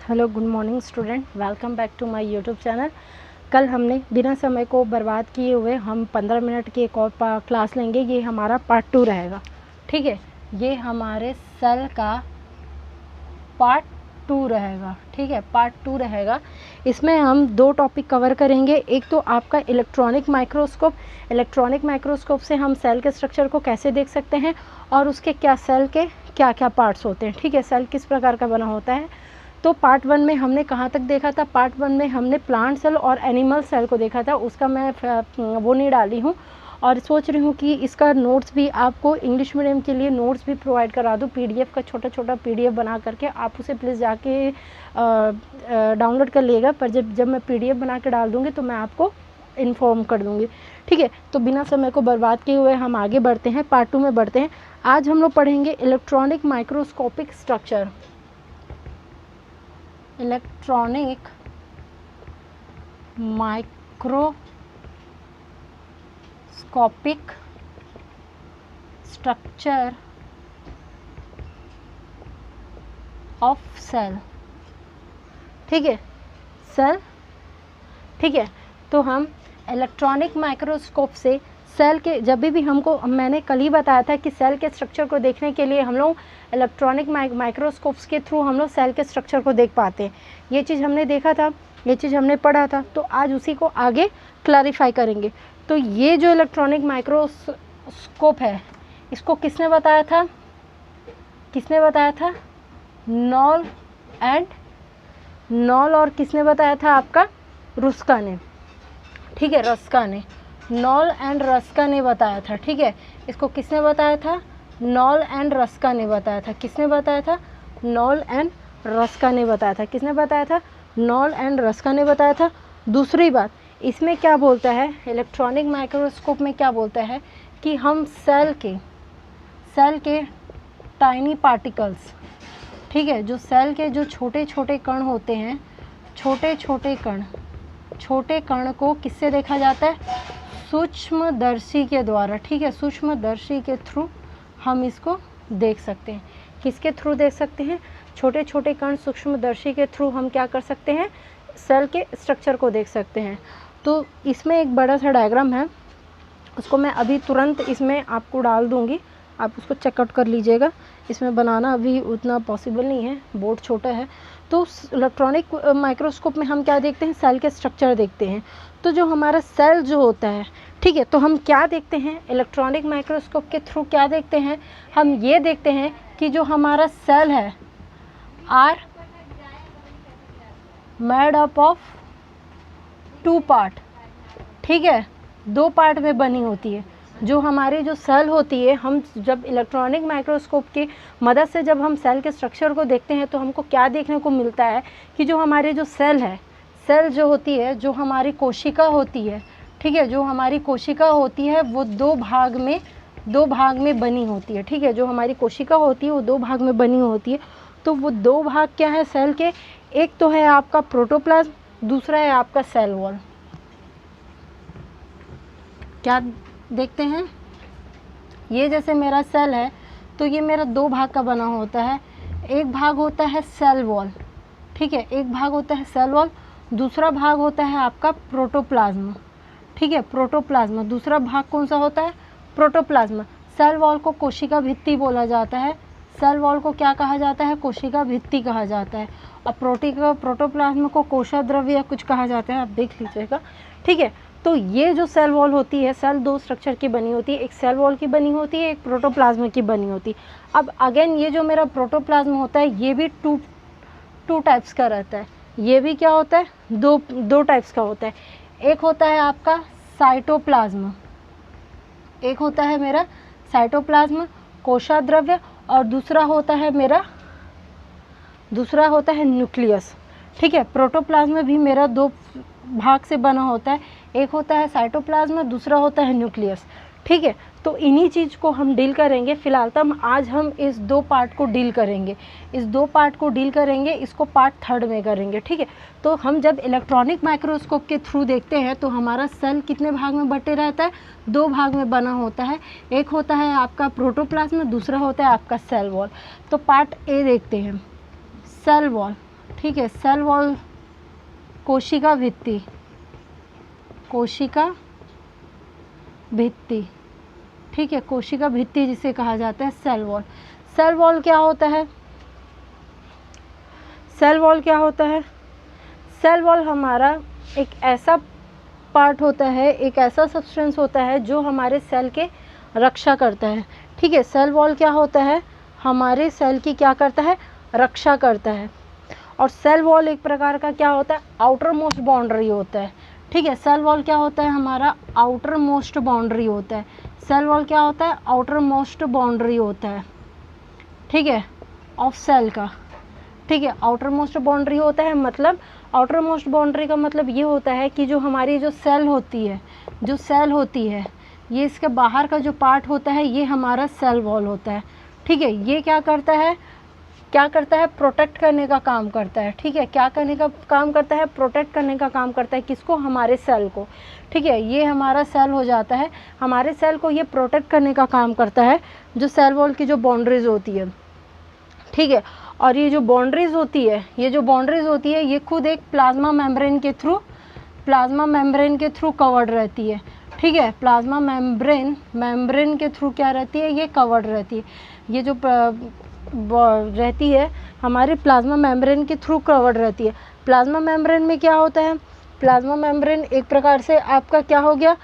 Hello good morning student, welcome back to my YouTube channel. कल हमने बिना समय को बर्बाद किए हुए हम 15 मिनट की एक और क्लास लेंगे। ये हमारा पार्ट 2 रहेगा, ठीक है। ये हमारे सेल का पार्ट 2 रहेगा, ठीक है, पार्ट 2 रहेगा। इसमें हम दो टॉपिक कवर करेंगे। एक तो आपका इलेक्ट्रॉनिक माइक्रोस्कोप। इलेक्ट्रॉनिक माइक्रोस्कोप से हम सेल के स्ट्रक्चर को कैसे देख सकते हैं और उसके क्या सेल के क्या क्या पार्ट्स होते हैं, ठीक है, सेल किस प्रकार का बना होता है। तो पार्ट 1 में हमने कहाँ तक देखा था? पार्ट 1 में हमने प्लांट सेल और एनिमल सेल को देखा था। उसका मैं वो नहीं डाली हूँ और सोच रही हूँ कि इसका नोट्स भी आपको इंग्लिश मीडियम के लिए नोट्स भी प्रोवाइड करा दूँ। पीडीएफ का छोटा छोटा पीडीएफ बना करके आप उसे प्लीज़ जाके डाउनलोड कर लिएगा। पर जब मैं पीडीएफ बना के डाल दूँगी तो मैं आपको इन्फॉर्म कर दूँगी, ठीक है। तो बिना समय को बर्बाद किए हुए हम आगे बढ़ते हैं, पार्ट 2 में बढ़ते हैं। आज हम लोग पढ़ेंगे electronic microscopic structure. Electronic microscopic structure of cell, ठीक है, सेल, ठीक है। तो हम इलेक्ट्रॉनिक माइक्रोस्कोप से सेल के, जब भी हमको, मैंने कल ही बताया था कि सेल के स्ट्रक्चर को देखने के लिए हम लोग इलेक्ट्रॉनिक माइक्रोस्कोप्स के थ्रू हम लोग सेल के स्ट्रक्चर को देख पाते हैं। ये चीज़ हमने देखा था, ये चीज़ हमने पढ़ा था, तो आज उसी को आगे क्लैरिफाई करेंगे। तो ये जो इलेक्ट्रॉनिक माइक्रोस्कोप है, इसको किसने बताया था? किसने बताया था? नॉल और किसने बताया था? आपका रुस्का ने, ठीक है, रस्का ने, नॉल एंड रस्का ने बताया था, ठीक है। इसको किसने बताया था? नॉल एंड रस्का ने बताया था। किसने बताया था? नॉल एंड रस्का ने बताया था। किसने बताया था? नॉल एंड रस्का ने बताया था। दूसरी बात, इसमें क्या बोलता है, इलेक्ट्रॉनिक माइक्रोस्कोप में क्या बोलता है कि हम सेल के टाइनी पार्टिकल्स, ठीक है, जो सेल के जो छोटे छोटे कण होते हैं, छोटे कण को किससे देखा जाता है? सूक्ष्मदर्शी के द्वारा, ठीक है, सूक्ष्मदर्शी के थ्रू हम इसको देख सकते हैं। किसके थ्रू देख सकते हैं? छोटे छोटे कण सूक्ष्मदर्शी के थ्रू हम क्या कर सकते हैं? सेल के स्ट्रक्चर को देख सकते हैं। तो इसमें एक बड़ा सा डायग्राम है, उसको मैं अभी तुरंत इसमें आपको डाल दूंगी, आप उसको चेकआउट कर लीजिएगा। इसमें बनाना अभी उतना पॉसिबल नहीं है, बोर्ड छोटा है। तो इलेक्ट्रॉनिक माइक्रोस्कोप में हम क्या देखते हैं? सेल के स्ट्रक्चर देखते हैं। तो जो हमारा सेल जो होता है, ठीक है, तो हम क्या देखते हैं इलेक्ट्रॉनिक माइक्रोस्कोप के थ्रू? क्या देखते हैं? हम ये देखते हैं कि जो हमारा सेल है are made up of 2 part, ठीक है, 2 पार्ट में बनी होती है। जो हमारी जो सेल होती है, हम जब इलेक्ट्रॉनिक माइक्रोस्कोप की मदद से जब हम सेल के स्ट्रक्चर को देखते हैं तो हमको क्या देखने को मिलता है कि जो हमारी जो सेल है, सेल जो होती है, जो हमारी कोशिका होती है, ठीक है, जो हमारी कोशिका होती है वो 2 भाग में बनी होती है, ठीक है। जो हमारी कोशिका होती है वो 2 भाग में बनी होती है। तो वो 2 भाग क्या है सेल के? एक तो है आपका प्रोटोप्लाज्म, दूसरा है आपका सेल वॉल। क्या देखते हैं? ये जैसे मेरा सेल है तो ये मेरा 2 भाग का बना होता है। एक भाग होता है सेल वॉल, ठीक है, एक भाग होता है सेल वॉल, दूसरा भाग होता है आपका प्रोटोप्लाज्म, ठीक है, प्रोटोप्लाज्म। दूसरा भाग कौन सा होता है? प्रोटोप्लाज्म। सेल वॉल को कोशिका भित्ति बोला जाता है। सेल वॉल को क्या कहा जाता है? कोशिका भित्ति कहा जाता है। और प्रोटोप्लाज्म को कोशाद्रव्य या कुछ कहा जाता है, आप देख लीजिएगा, ठीक है। तो ये जो सेल वॉल होती है, सेल 2 स्ट्रक्चर की बनी होती है, एक सेल वॉल की बनी होती है, एक प्रोटोप्लाज्म की बनी होती है। अब अगेन ये जो मेरा प्रोटोप्लाज्म होता है ये भी टू टाइप्स का रहता है। ये भी क्या होता है? दो टाइप्स का होता है। एक होता है आपका साइटोप्लाज्म, एक होता है मेरा साइटोप्लाज्म कोशाद्रव्य, और दूसरा होता है न्यूक्लियस, ठीक है। प्रोटोप्लाज्म भी मेरा 2 भाग से बना होता है, एक होता है साइटोप्लाज्म, दूसरा होता है न्यूक्लियस, ठीक है। तो इन्हीं चीज़ को हम डील करेंगे। फिलहाल तो आज हम इस 2 पार्ट को डील करेंगे, इसको पार्ट 3 में करेंगे, ठीक है। तो हम जब इलेक्ट्रॉनिक माइक्रोस्कोप के थ्रू देखते हैं तो हमारा सेल कितने भाग में बटे रहता है? 2 भाग में बना होता है। एक होता है आपका प्रोटोप्लाज्म, दूसरा होता है आपका सेल वॉल। तो पार्ट ए देखते हैं, सेल वॉल, ठीक है। सेल वॉल, कोशिका भित्ति, कोशिका भित्ति, ठीक है, कोशिका भित्ति जिसे कहा जाता है सेल वॉल। सेल वॉल क्या होता है? सेल वॉल क्या होता है? सेल वॉल हमारा एक ऐसा पार्ट होता है, एक ऐसा सब्सटेंस होता है जो हमारे सेल के रक्षा करता है, ठीक है। सेल वॉल क्या होता है? हमारे सेल की क्या करता है? रक्षा करता है। और सेल वॉल एक प्रकार का क्या होता है? आउटर मोस्ट बाउंड्री होता है, ठीक है। सेल वॉल क्या होता है? हमारा आउटर मोस्ट बाउंड्री होता है। सेल वॉल क्या होता है? आउटर मोस्ट बाउंड्री होता है, ठीक है, ऑफ सेल का, ठीक है। आउटर मोस्ट बाउंड्री होता है, मतलब आउटर मोस्ट बाउंड्री का मतलब ये होता है कि जो हमारी जो सेल होती है, जो सेल होती है, ये इसके बाहर का जो पार्ट होता है ये हमारा सेल वॉल होता है, ठीक है। ये क्या करता है? क्या करता है? प्रोटेक्ट करने का काम करता है, ठीक है। क्या करने का काम करता है? प्रोटेक्ट करने का काम करता है। किसको? हमारे सेल को, ठीक है। ये हमारा सेल हो जाता है, हमारे सेल को ये प्रोटेक्ट करने का काम करता है, जो सेल वॉल की जो बाउंड्रीज होती है, ठीक है। और ये जो बाउंड्रीज होती है, ये जो बाउंड्रीज होती है, ये खुद एक प्लाज्मा मेम्ब्रेन के थ्रू, प्लाज्मा मेम्ब्रेन के थ्रू कवर्ड रहती है, ठीक है। प्लाज्मा मेम्ब्रेन के थ्रू क्या रहती है? ये कवर्ड रहती है। ये जो रहती है हमारी प्लाज्मा मेम्ब्रेन के थ्रू कवर्ड रहती है। प्लाज्मा मेम्ब्रेन में क्या होता है? प्लाज्मा मेम्ब्रेन एक प्रकार से आपका क्या हो गया?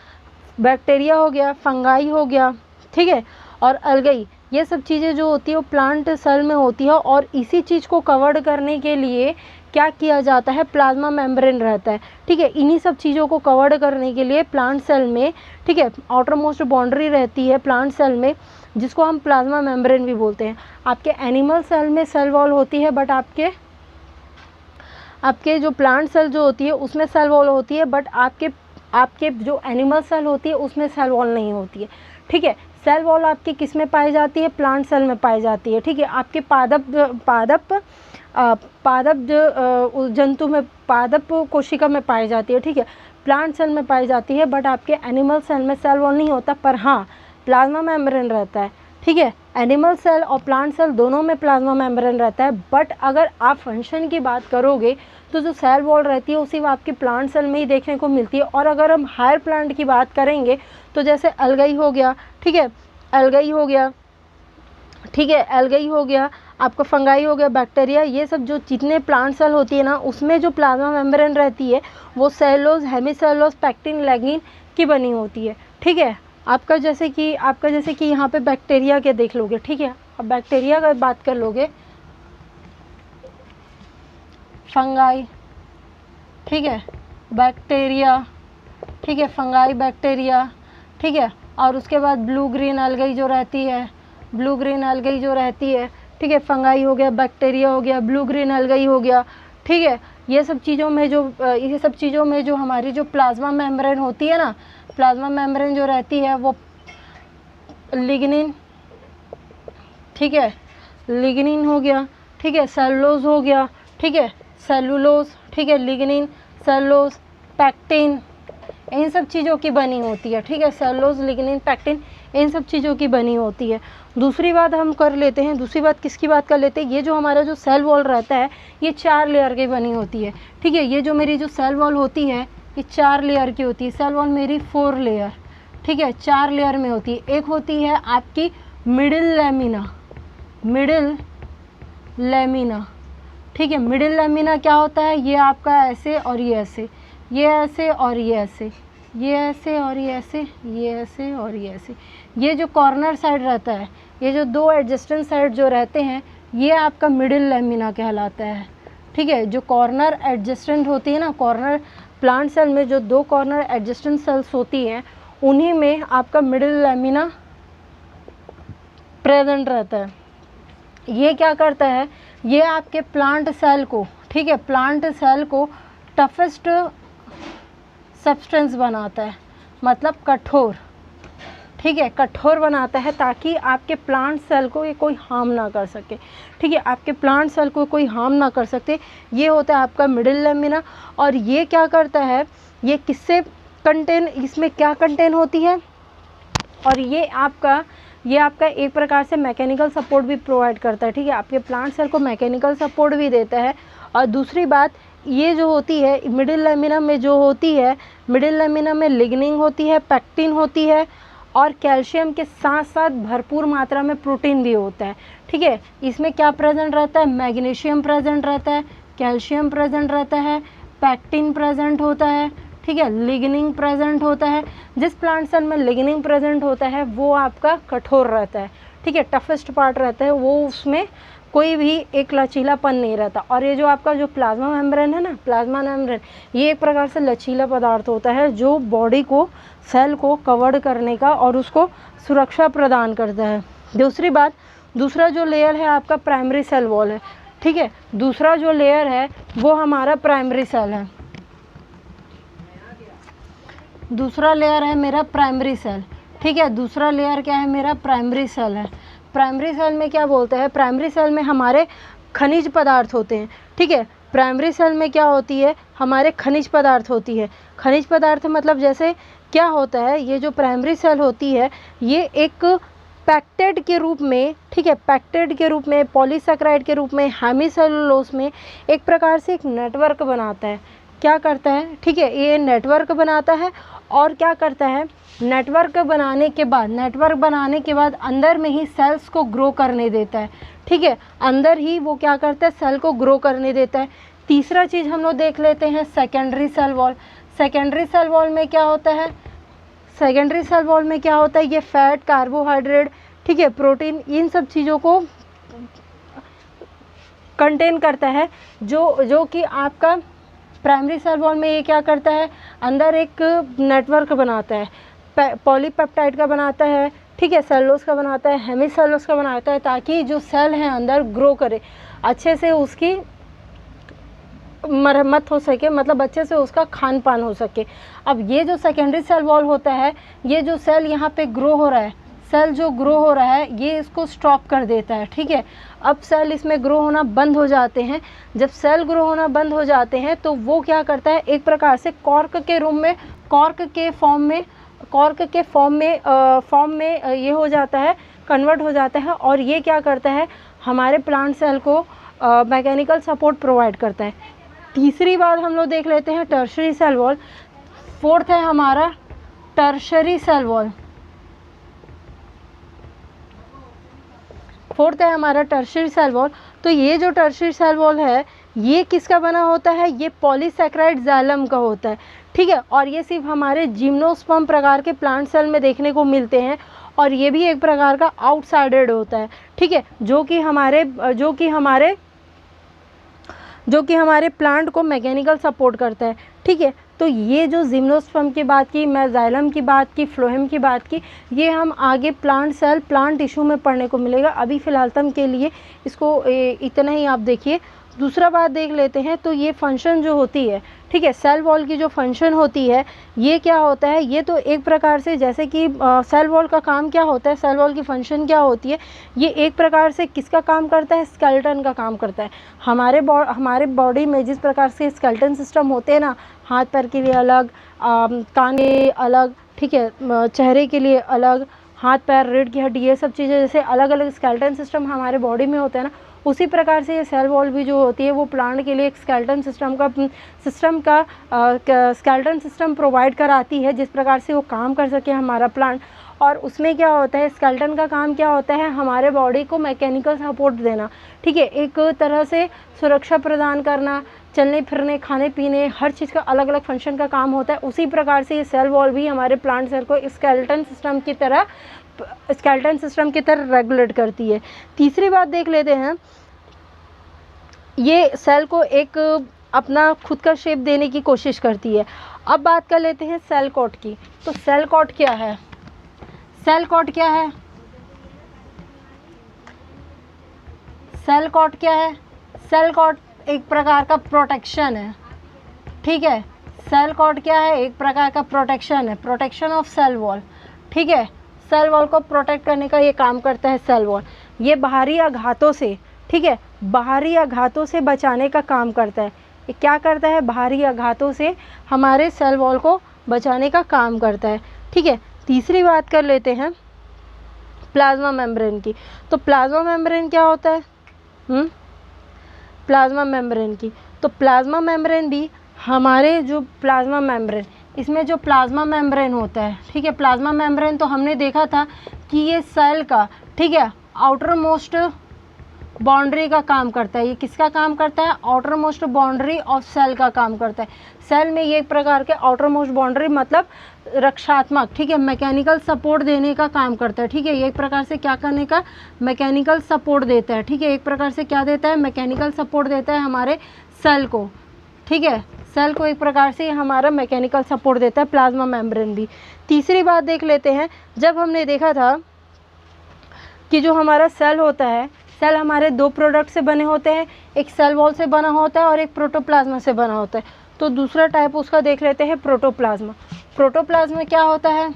बैक्टीरिया हो गया, फंगाई हो गया, ठीक है, और अलगई, ये सब चीज़ें जो होती है वो प्लांट सेल में होती है। और इसी चीज़ को कवर्ड करने के लिए क्या किया जाता है? प्लाज्मा मेम्ब्रेन रहता है, ठीक है। इन्हीं सब चीज़ों को कवर्ड करने के लिए प्लांट सेल में, ठीक है, आउटर मोस्ट बाउंड्री रहती है प्लांट सेल में, जिसको हम प्लाज्मा मेम्ब्रेन भी बोलते हैं। आपके एनिमल सेल में सेल वॉल होती है, बट आपके जो प्लांट सेल जो होती है उसमें सेल वॉल होती है, बट आपके जो एनिमल सेल होती है उसमें सेल वॉल नहीं होती है, ठीक है। सेल वॉल आपकी किस में पाई जाती है? प्लांट सेल में पाई जाती है, ठीक है। आपके पादप जंतु में, पादप कोशिका में पाई जाती है, ठीक है, प्लांट सेल में पाई जाती है, बट आपके एनिमल सेल में सेल वॉल नहीं होता, पर हाँ प्लाज्मा मेम्ब्रेन रहता है, ठीक है। एनिमल सेल और प्लांट सेल दोनों में प्लाज्मा मेम्ब्रेन रहता है, बट अगर आप फंक्शन की बात करोगे तो जो सेल वॉल रहती है वो सिर्फ आपकी प्लांट सेल में ही देखने को मिलती है। और अगर हम हायर प्लांट की बात करेंगे तो जैसे अलगई हो गया, ठीक है, अलगई हो गया, ठीक है, अलगई हो गया, आपका फंगाई हो गया, बैक्टीरिया, ये सब जो जितने प्लांट सेल होती है ना, उसमें जो प्लाज्मा मेम्ब्रेन रहती है वो सेलुलोज, हेमीसेलुलोज, पैक्टिन, लैगिन की बनी होती है, ठीक है। आपका जैसे कि यहाँ पे बैक्टीरिया के देख लोगे, ठीक है। अब बैक्टीरिया का बात कर लोगे, फंगाई, ठीक है, बैक्टीरिया, ठीक है, फंगाई, बैक्टीरिया, ठीक है। और उसके बाद ब्लू ग्रीन अलगई जो रहती है, ब्लू ग्रीन अलगई जो रहती है, ठीक है, फंगाई हो गया, बैक्टीरिया हो गया, ब्लू ग्रीन अलगई हो गया, ठीक है। ये सब चीज़ों में जो हमारी जो प्लाज्मा मेम्ब्रेन होती है ना, प्लाज्मा मेम्ब्रेन जो रहती है वो लिग्निन, ठीक है, लिग्निन हो गया, ठीक है, सेलुलोज हो गया, ठीक है, सेलुलोज, ठीक है, लिग्निन, सेलुलोज, पैक्टिन, इन सब चीज़ों की बनी होती है, ठीक है। सेलुलोज, लिग्निन, पैक्टिन, इन सब चीज़ों की बनी होती है। दूसरी बात हम कर लेते हैं, दूसरी बात किसकी बात कर लेते हैं? ये जो हमारा जो सेल वॉल रहता है ये 4 लेयर की बनी होती है, ठीक है। ये जो मेरी जो सेल वॉल होती है ये 4 लेयर की होती है। सेल वॉल मेरी 4 लेयर, ठीक है, 4 लेयर में होती है। एक होती है आपकी मिडिल लेमिना, मिडिल लेमिना, ठीक है। मिडिल लेमिना क्या होता है? ये आपका ऐसे और ये ऐसे, ये ऐसे और ये ऐसे, ये ऐसे और ये ऐसे, ये ऐसे और ये ऐसे। ये जो कॉर्नर साइड रहता है, ये जो 2 एडजेस्टेंट साइड जो रहते हैं, ये आपका मिडिल लेमिना कहलाता है, ठीक है। जो कॉर्नर एडजेस्टेंट होती है ना, कॉर्नर प्लांट सेल में जो 2 कॉर्नर एडजेस्टेंट सेल्स होती हैं, उन्हीं में आपका मिडिल लेमिना प्रेजेंट रहता है। ये क्या करता है? ये आपके प्लांट सेल को, ठीक है, प्लांट सेल को टफेस्ट सब्सटेंस बनाता है, मतलब कठोर, ठीक है, कठोर बनाता है, ताकि आपके प्लांट सेल को ये कोई हार्म ना कर सके, ठीक है, आपके प्लांट सेल को कोई हार्म ना कर सकते। ये होता है आपका मिडिल लेमिना। और ये क्या करता है? ये किससे कंटेन, इसमें क्या कंटेन होती है? और ये आपका एक प्रकार से मैकेनिकल सपोर्ट भी प्रोवाइड करता है, ठीक है, आपके प्लांट सेल को मैकेनिकल सपोर्ट भी देता है। और दूसरी बात, ये जो होती है मिडिल लेमिना में जो होती है, मिडिल लेमिना में लिग्निन होती है, पैक्टिन होती है और कैल्शियम के साथ साथ भरपूर मात्रा में प्रोटीन भी होता है। ठीक है, इसमें क्या प्रेजेंट रहता है, मैग्नीशियम प्रेजेंट रहता है, कैल्शियम प्रेजेंट रहता है, पैक्टिन प्रेजेंट होता है, ठीक है, लिग्निन प्रेजेंट होता है। जिस प्लांट सेल में लिग्निन प्रेजेंट होता है वो आपका कठोर रहता है, ठीक है, टफेस्ट पार्ट रहता है वो, उसमें कोई भी एक लचीलापन नहीं रहता। और ये जो आपका जो प्लाज्मा मेम्ब्रेन है ना, प्लाज्मा मेम्ब्रेन, ये एक प्रकार से लचीला पदार्थ होता है जो बॉडी को, सेल को कवर करने का और उसको सुरक्षा प्रदान करता है। दूसरी बात, दूसरा जो लेयर है आपका प्राइमरी सेल वॉल है, ठीक है, दूसरा जो लेयर है वो हमारा प्राइमरी सेल है, दूसरा लेयर है मेरा प्राइमरी सेल, ठीक है, दूसरा लेयर क्या है मेरा प्राइमरी सेल है। प्राइमरी सेल में क्या बोलते हैं, प्राइमरी सेल में हमारे खनिज पदार्थ होते हैं, ठीक है, प्राइमरी सेल में क्या होती है, हमारे खनिज पदार्थ होती है। खनिज पदार्थ मतलब जैसे क्या होता है, ये जो प्राइमरी सेल होती है ये एक पैक्टेड के रूप में, ठीक है, पैक्टेड के रूप में, पॉलीसैकेराइड के रूप में, हेमीसेलुलोज में एक प्रकार से एक नेटवर्क बनाता है। क्या करता है, ठीक है, ये नेटवर्क बनाता है और क्या करता है, नेटवर्क बनाने के बाद अंदर में ही सेल्स को ग्रो करने देता है, ठीक है, अंदर ही वो क्या करता है, सेल को ग्रो करने देता है। तीसरा चीज़ हम लोग देख लेते हैं secondary cell wall. Secondary cell wall में क्या होता है, सेकेंडरी सेल वॉल में क्या होता है, ये फैट, कार्बोहाइड्रेट, ठीक है, प्रोटीन, इन सब चीज़ों को कंटेन करता है, जो कि आपका प्राइमरी सेल वॉल में ये क्या करता है, अंदर एक नेटवर्क बनाता है, पॉलीपेप्टाइड का बनाता है, ठीक है, सेलुलोज का बनाता है, हेमीसेलुलोज का बनाता है, ताकि जो सेल है अंदर ग्रो करे, अच्छे से उसकी मरम्मत हो सके, मतलब अच्छे से उसका खान पान हो सके। अब ये जो सेकेंडरी सेल वॉल होता है, ये जो सेल यहाँ पे ग्रो हो रहा है, सेल जो ग्रो हो रहा है ये इसको स्टॉप कर देता है, ठीक है। अब सेल इसमें ग्रो होना बंद हो जाते हैं। जब सेल ग्रो होना बंद हो जाते हैं तो वो क्या करता है, एक प्रकार से कॉर्क के रूप में, कॉर्क के फॉर्म में ये हो जाता है, कन्वर्ट हो जाता है। और ये क्या करता है, हमारे प्लांट सेल को मैकेनिकल सपोर्ट प्रोवाइड करता है। तीसरी बात हम लोग देख लेते हैं टर्शरी सेल वॉल। फोर्थ है हमारा टर्शरी सेल वॉल। फोर्थ है हमारा टर्शरी सेल वॉल। तो ये जो टर्शरी सेल वॉल है ये किसका बना होता है, ये पॉलीसैकेराइड जाइलम का होता है, ठीक है। और ये सिर्फ हमारे जिम्नोस्पर्म प्रकार के प्लांट सेल में देखने को मिलते हैं और ये भी एक प्रकार का आउटसाइडेड होता है, ठीक है, जो कि हमारे प्लांट को मैकेनिकल सपोर्ट करता है, ठीक है। तो ये जो जिम्नोस्पर्म की बात की, मैं जाइलम की बात की, फ्लोएम की बात की, ये हम आगे प्लांट सेल, प्लांट टिश्यू में पढ़ने को मिलेगा। अभी फ़िलहाल तक के लिए इसको इतना ही आप देखिए। दूसरा बात देख लेते हैं, तो ये फंक्शन जो होती है, ठीक है, सेल वॉल की जो फंक्शन होती है ये क्या होता है, ये तो एक प्रकार से जैसे कि सेल वॉल का काम क्या होता है, सेल वॉल की फंक्शन क्या होती है, ये एक प्रकार से किसका काम करता है, स्केलेटन का काम करता है। हमारे बॉडी में जिस प्रकार से स्केलेटन सिस्टम होते हैं ना, हाथ पैर के लिए अलग, कान के लिए अलग, ठीक है, चेहरे के लिए अलग, हाथ पैर, रीढ़ की हड्डी, ये सब चीज़ें जैसे अलग अलग स्केलेटन सिस्टम हमारे बॉडी में होते हैं ना, उसी प्रकार से ये सेल वॉल भी जो होती है वो प्लांट के लिए एक स्केलेटन सिस्टम प्रोवाइड कराती है, जिस प्रकार से वो काम कर सके हमारा प्लांट। और उसमें क्या होता है, स्केलेटन का काम क्या होता है, हमारे बॉडी को मैकेनिकल सपोर्ट देना, ठीक है, एक तरह से सुरक्षा प्रदान करना, चलने फिरने, खाने पीने, हर चीज़ का अलग अलग फंक्शन का काम होता है। उसी प्रकार से ये सेल वॉल भी हमारे प्लांट सेल को स्केलेटन सिस्टम की तरह रेगुलेट करती है। तीसरी बात देख लेते हैं, ये सेल को एक अपना खुद का शेप देने की कोशिश करती है। अब बात कर लेते हैं सेल कॉट की। तो सेल कॉट क्या है, सेल कॉट क्या है, सेल कॉट क्या है, सेल कॉट एक प्रकार का प्रोटेक्शन है, ठीक है। सेल कॉट क्या है, एक प्रकार का प्रोटेक्शन है, प्रोटेक्शन ऑफ सेल वॉल, ठीक है। सेल वॉल को प्रोटेक्ट करने का ये काम करता है सेल वॉल। ये बाहरी आघातों से, ठीक है, बाहरी आघातों से बचाने का काम करता है। ये क्या करता है, बाहरी आघातों से हमारे सेल वॉल को बचाने का काम करता है, ठीक है। तीसरी बात कर लेते हैं प्लाज्मा मेम्ब्रेन की। तो प्लाज्मा मेम्ब्रेन क्या होता है, प्लाज्मा मेम्ब्रेन की। तो प्लाज्मा मेम्ब्रेन भी हमारे जो प्लाज्मा मेम्ब्रेन, इसमें जो प्लाज्मा मेम्ब्रेन होता है, ठीक है, प्लाज्मा मेम्ब्रेन तो हमने देखा था कि ये सेल का, ठीक है, आउटर मोस्ट बाउंड्री का काम करता है। ये किसका काम करता है? Outer most boundary of cell का काम करता है। सेल में ये एक प्रकार के आउटर मोस्ट बाउंड्री मतलब रक्षात्मक, ठीक है, मैकेनिकल सपोर्ट देने का काम करता है, ठीक है। ये एक प्रकार से क्या करने का? मैकेनिकल सपोर्ट देता है, ठीक है। एक प्रकार से क्या देता है? मैकेनिकल सपोर्ट देता है हमारे सेल को, ठीक है। सेल को एक प्रकार से हमारा मैकेनिकल सपोर्ट देता है प्लाज्मा मेम्ब्रेन भी। तीसरी बात देख लेते हैं, जब हमने देखा था कि जो हमारा सेल होता है, सेल हमारे दो प्रोडक्ट से बने होते हैं, एक सेल वॉल से बना होता है और एक प्रोटोप्लाज्मा से बना होता है। तो दूसरा टाइप उसका देख लेते हैं, प्रोटोप्लाज्मा। प्रोटोप्लाज्मा क्या होता है?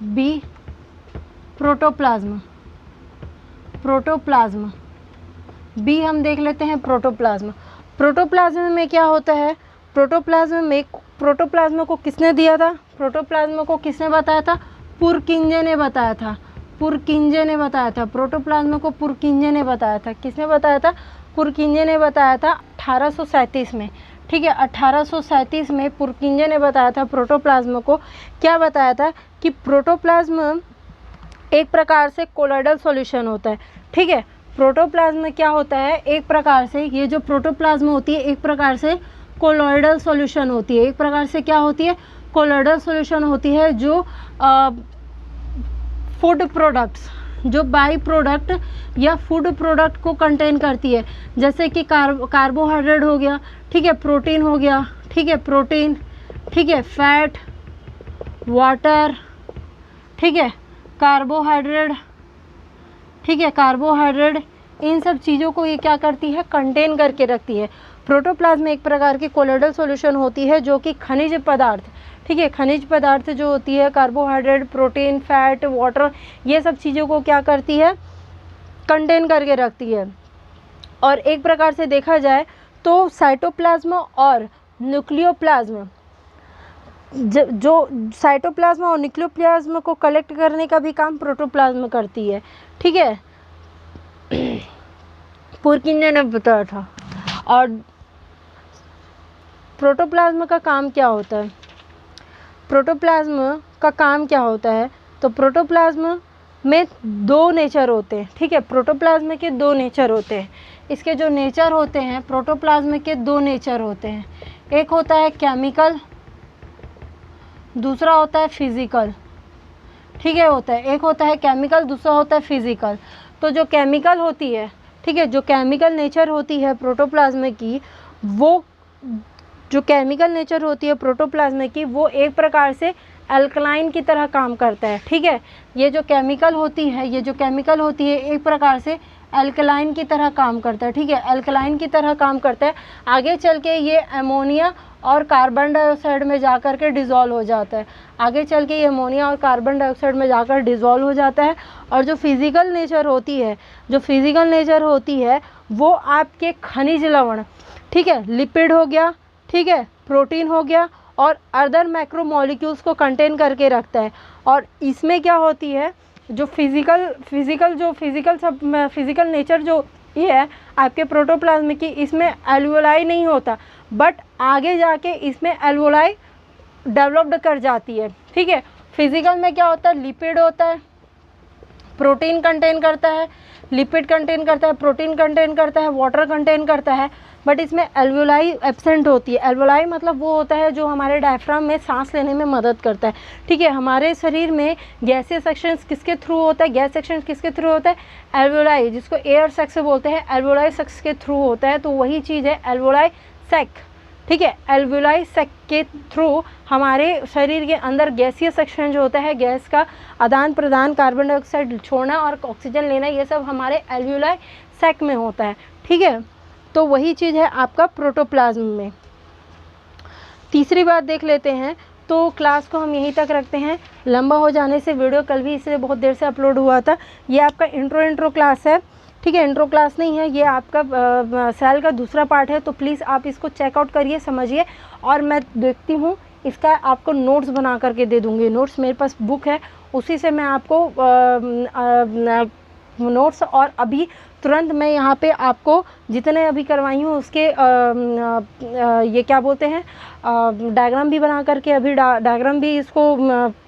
बी प्रोटोप्लाज्मा, प्रोटोप्लाज्मा बी हम देख लेते हैं प्रोटोप्लाज्मा। प्रोटोप्लाज्मा में क्या होता है? प्रोटोप्लाज्मा को किसने दिया था? प्रोटोप्लाज्मा को किसने बताया था? पुरकिंजे ने बताया था, पुरकिंजे ने बताया था। प्रोटोप्लाज्मा को पुरकिंजे ने बताया था। किसने बताया था? पुरकिंजे ने बताया था 1837 में, ठीक है। 1837 में पुरकिंजे ने बताया था प्रोटोप्लाज्मा को। क्या बताया था? कि प्रोटोप्लाज्मा एक प्रकार से कोलोइडल सॉल्यूशन होता है, ठीक है। प्रोटोप्लाज्मा क्या होता है? एक प्रकार से ये जो प्रोटोप्लाज्मा होती है एक प्रकार से कोलोइडल सॉल्यूशन होती है। एक प्रकार से क्या होती है? कोलोइडल सॉल्यूशन होती है, जो फूड प्रोडक्ट्स, जो बाई प्रोडक्ट या फूड प्रोडक्ट को कंटेन करती है, जैसे कि कार्बोहाइड्रेट हो गया, ठीक है, प्रोटीन हो गया, ठीक है, प्रोटीन, ठीक है, फैट, वाटर, ठीक है, कार्बोहाइड्रेट, ठीक है, कार्बोहाइड्रेट, इन सब चीज़ों को ये क्या करती है? कंटेन करके रखती है। प्रोटोप्लाज्मा एक प्रकार की कोलोइडल सॉल्यूशन होती है, जो कि खनिज पदार्थ, ठीक है, खनिज पदार्थ जो होती है, कार्बोहाइड्रेट, प्रोटीन, फैट, वाटर, ये सब चीज़ों को क्या करती है? कंटेन करके रखती है। और एक प्रकार से देखा जाए तो साइटोप्लाज्मा और न्यूक्लियोप्लाज्मा, जो साइटोप्लाज्मा और न्यूक्लियोप्लाज्मा को कलेक्ट करने का भी काम प्रोटोप्लाज्मा करती है, ठीक है। पुरकिंजे ने बताया था। और प्रोटोप्लाज्मा का काम क्या होता है? प्रोटोप्लाज्मा का काम क्या होता है? तो प्रोटोप्लाज्मा में दो नेचर होते हैं, ठीक है। प्रोटोप्लाज्मा के दो नेचर होते हैं। इसके जो नेचर होते हैं, प्रोटोप्लाज्मा के दो नेचर होते हैं। एक होता है केमिकल, दूसरा होता है फिजिकल, ठीक है। होता है, एक होता है केमिकल, दूसरा होता है फिजिकल। तो जो केमिकल होती है, ठीक है, जो केमिकल नेचर होती है प्रोटोप्लाज्मा की, वो जो केमिकल नेचर होती है प्रोटोप्लाज्मा की, वो एक प्रकार से अल्कलाइन की तरह काम करता है, ठीक है। ये जो केमिकल होती है, ये जो केमिकल होती है एक प्रकार से अल्कलाइन की तरह काम करता है, ठीक है, अल्कलाइन की तरह काम करता है। आगे चल के ये अमोनिया और कार्बन डाइऑक्साइड में जाकर के डिज़ोल्व हो जाता है। आगे चल के ये अमोनिया और कार्बन डाइऑक्साइड में जाकर डिज़ोल्व हो जाता है। और जो फिज़िकल नेचर होती है, जो फिज़िकल नेचर होती है वो आपके खनिज लवण, ठीक है, लिपिड हो गया, ठीक है, प्रोटीन हो गया और अदर मैक्रोमोलिक्यूल्स को कंटेन करके रखता है। और इसमें क्या होती है? जो फिज़िकल नेचर जो ये है आपके प्रोटोप्लाज्म की, इसमें एल्वोलाई नहीं होता, बट आगे जाके इसमें एल्वोलाई डेवलप्ड कर जाती है, ठीक है। फिज़िकल में क्या होता है? लिपिड होता है, प्रोटीन कंटेन करता है, लिपिड कंटेन करता है, प्रोटीन कंटेन करता है, वाटर कंटेन करता है, बट इसमें एल्वोलाई एब्सेंट होती है। एल्वोलाई मतलब वो होता है जो हमारे डायफ्राम में सांस लेने में मदद करता है, ठीक है। हमारे शरीर में गैसीय सेक्शंस किसके थ्रू होता है? गैस सेक्शन किसके थ्रू होता है? एल्वोलाई, जिसको एयर सेक्स बोलते हैं, एल्वोलाई सेक्स के थ्रू होता है। तो वही चीज़ है एल्वोलाई सेक, ठीक है। एल्वोलाई सेक के थ्रू हमारे शरीर के अंदर गैसीय सेक्शन जो होता है, गैस का आदान प्रदान, कार्बन डाइऑक्साइड छोड़ना और ऑक्सीजन लेना, ये सब हमारे एल्वोलाई सेक में होता है, ठीक है। तो वही चीज़ है आपका प्रोटोप्लाज्म में। तीसरी बात देख लेते हैं। तो क्लास को हम यहीं तक रखते हैं, लंबा हो जाने से वीडियो कल भी इसलिए बहुत देर से अपलोड हुआ था। ये आपका इंट्रो क्लास है, ठीक है, इंट्रो क्लास नहीं है, ये आपका सेल का दूसरा पार्ट है। तो प्लीज़ आप इसको चेकआउट करिए, समझिए। और मैं देखती हूँ इसका आपको नोट्स बना करके दे दूँगी। नोट्स मेरे पास बुक है, उसी से मैं आपको नोट्स, और अभी तुरंत मैं यहाँ पे आपको जितने अभी करवाई हूँ उसके ये क्या बोलते हैं डायग्राम भी बना करके, अभी डायग्राम भी इसको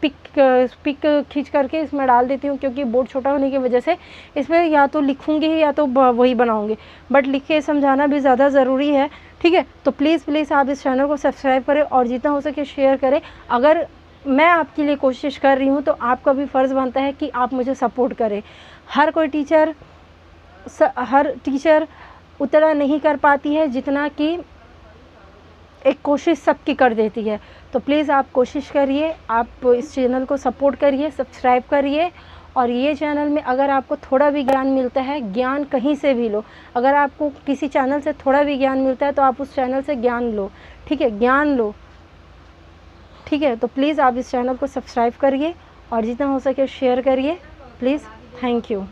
पिक खींच करके इसमें डाल देती हूँ, क्योंकि बोर्ड छोटा होने की वजह से इसमें या तो लिखूँगी या तो वही बनाऊँगी, बट लिख के समझाना भी ज़्यादा ज़रूरी है। ठीक है, तो प्लीज़ आप इस चैनल को सब्सक्राइब करें और जितना हो सके शेयर करें। अगर मैं आपके लिए कोशिश कर रही हूँ तो आपका भी फ़र्ज़ बनता है कि आप मुझे सपोर्ट करें। हर टीचर उतना नहीं कर पाती है जितना कि एक कोशिश सबकी कर देती है। तो प्लीज़ आप कोशिश करिए, आप इस चैनल को सपोर्ट करिए, सब्सक्राइब करिए। और ये चैनल में अगर आपको थोड़ा भी ज्ञान मिलता है, ज्ञान कहीं से भी लो, अगर आपको किसी चैनल से थोड़ा भी ज्ञान मिलता है तो आप उस चैनल से ज्ञान लो। ठीक है, ज्ञान लो। ठीक है, तो प्लीज़ आप इस चैनल को सब्सक्राइब करिए और जितना हो सके शेयर करिए प्लीज़। Thank you.